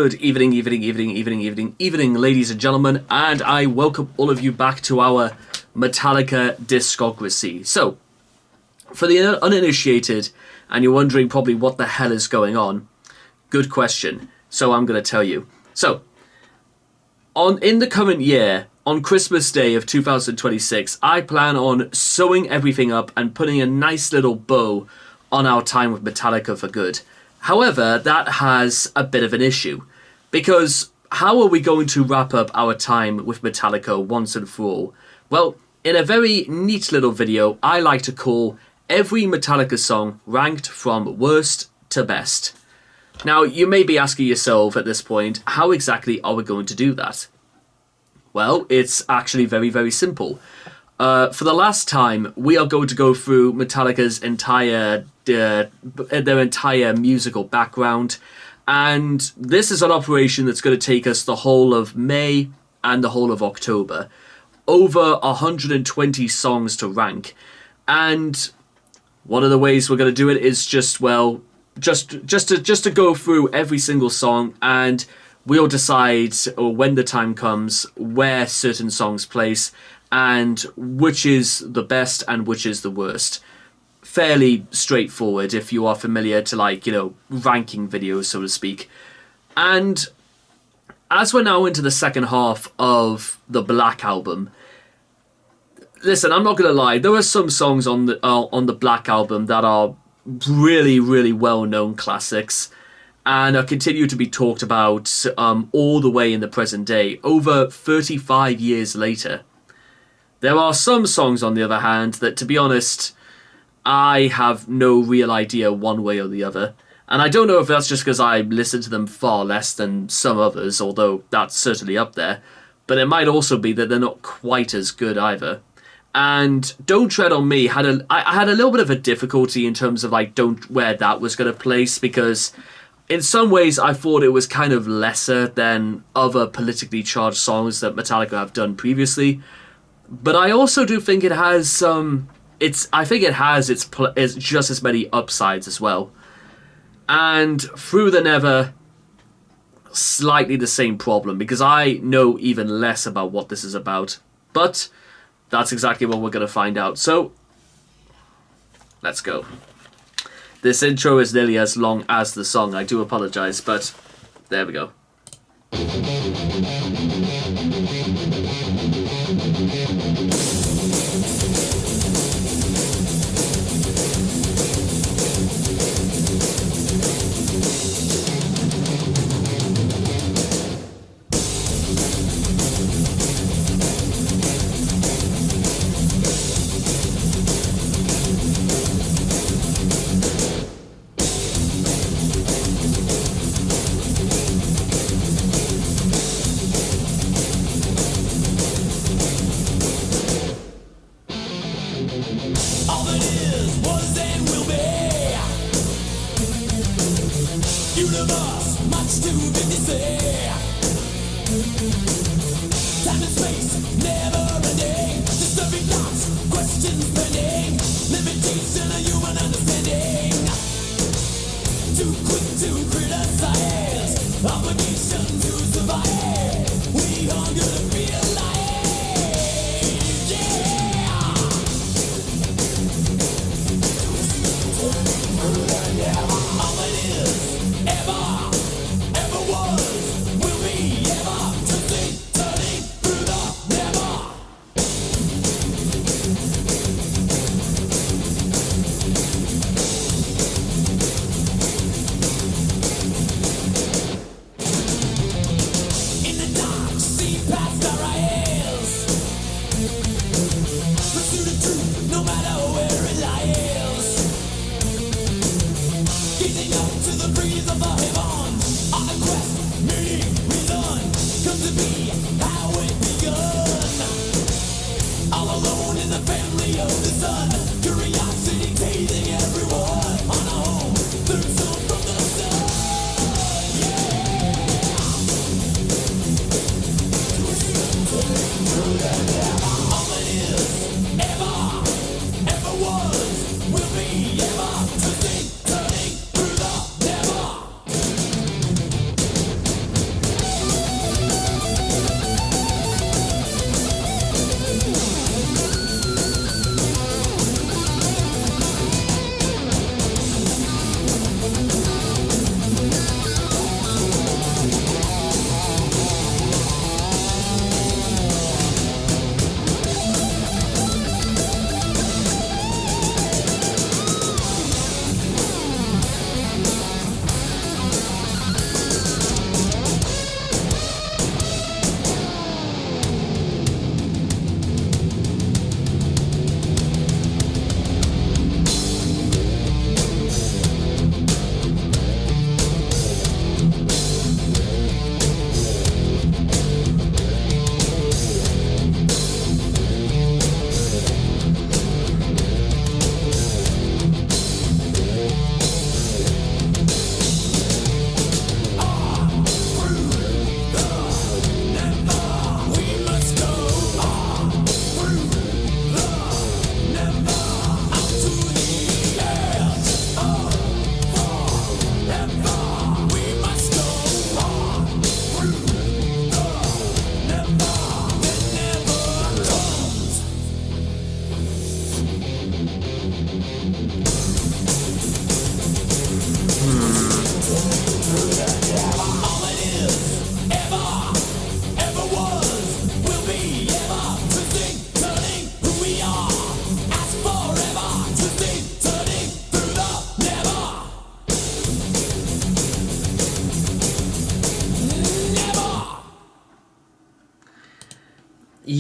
Good evening, ladies and gentlemen, and I welcome all of you back to our Metallica discography. So, for the uninitiated, and you're wondering probably what the hell is going on, good question. So I'm going to tell you. So, in the current year, on Christmas Day of 2026, I plan on sewing everything up and putting a nice little bow on our time with Metallica for good. However, that has a bit of an issue, because how are we going to wrap up our time with Metallica once and for all? Well, in a very neat little video, I like to call every Metallica song ranked from worst to best. Now, you may be asking yourself at this point, how exactly are we going to do that? Well, it's actually very, very simple. For the last time, we are going to go through Metallica's entire musical background, and this is an operation that's going to take us the whole of May and the whole of October. Over 120 songs to rank, and one of the ways we're going to do it is just to go through every single song, and we'll decide when the time comes where certain songs place and which is the best and which is the worst. Fairly straightforward if you are familiar to ranking videos, so to speak. And as we're now into the second half of the Black Album, listen, I'm not gonna lie, there are some songs on the Black Album that are really, really well-known classics and are continue to be talked about all the way in the present day, over 35 years later. There are some songs, on the other hand, that, to be honest, I have no real idea one way or the other. And I don't know if that's just because I listen to them far less than some others, although that's certainly up there. But it might also be that they're not quite as good either. And Don't Tread on Me I had a little bit of a difficulty in terms of where that was going to place, because in some ways I thought it was kind of lesser than other politically charged songs that Metallica have done previously. But I also do think it has it's just as many upsides as well. And Through the Never, slightly the same problem, because I know even less about what this is about. But that's exactly what we're going to find out. So, let's go. This intro is nearly as long as the song. I do apologize, but there we go.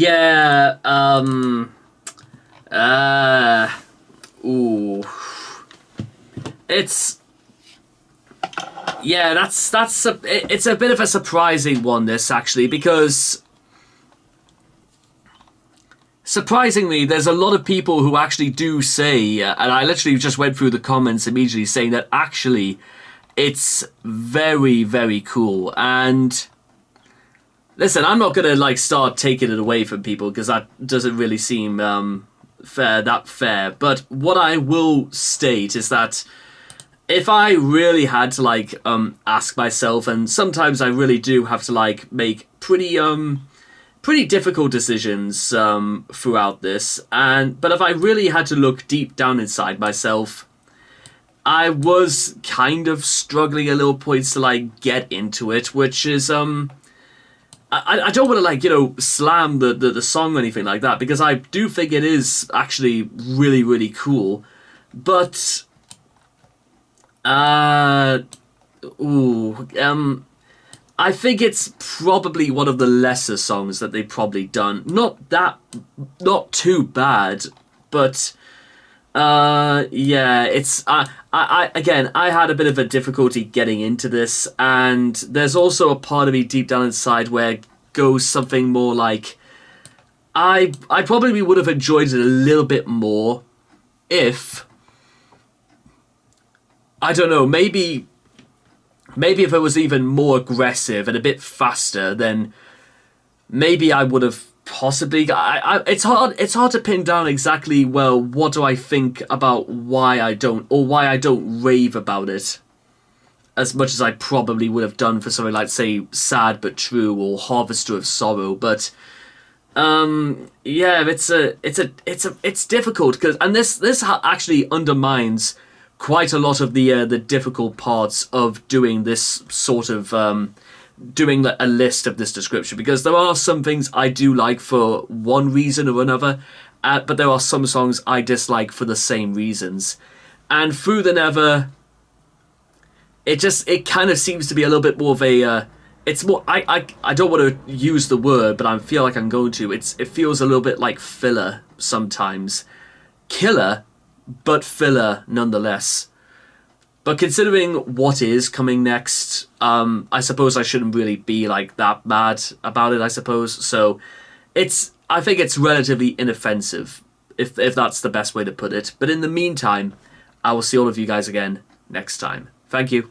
Yeah, ooh. It's yeah, it's a bit of a surprising one, this, actually, because surprisingly, there's a lot of people who actually do say, and I literally just went through the comments immediately saying that actually it's very, very cool. And listen, I'm not gonna like start taking it away from people because that doesn't really seem fair. But what I will state is that if I really had to like ask myself, and sometimes I really do have to like make pretty difficult decisions throughout this, but if I really had to look deep down inside myself, I was kind of struggling at little points to like get into it, which is I don't want to like, slam the song or anything like that, because I do think it is actually really, really cool, but I think it's probably one of the lesser songs that they've probably done. Not too bad, but yeah, it's I had a bit of a difficulty getting into this, and there's also a part of me deep down inside where it goes something more like I probably would have enjoyed it a little bit more if, I don't know, maybe if it was even more aggressive and a bit faster, then maybe I would have possibly. It's hard to pin down exactly. Well, what do I think about why I don't rave about it as much as I probably would have done for something like, say, Sad But True or Harvester of Sorrow. But yeah, it's difficult because, and this actually undermines quite a lot of the difficult parts of doing this sort of doing a list of this description, because there are some things I do like for one reason or another, but there are some songs I dislike for the same reasons. And Through the Never, it kind of seems to be a little bit more of a it's more, I don't want to use the word, but I feel like I'm going to. It feels a little bit like filler sometimes. Killer, but filler nonetheless. But considering what is coming next, I suppose I shouldn't really be like that mad about it, I suppose. So I think it's relatively inoffensive, if that's the best way to put it. But in the meantime, I will see all of you guys again next time. Thank you.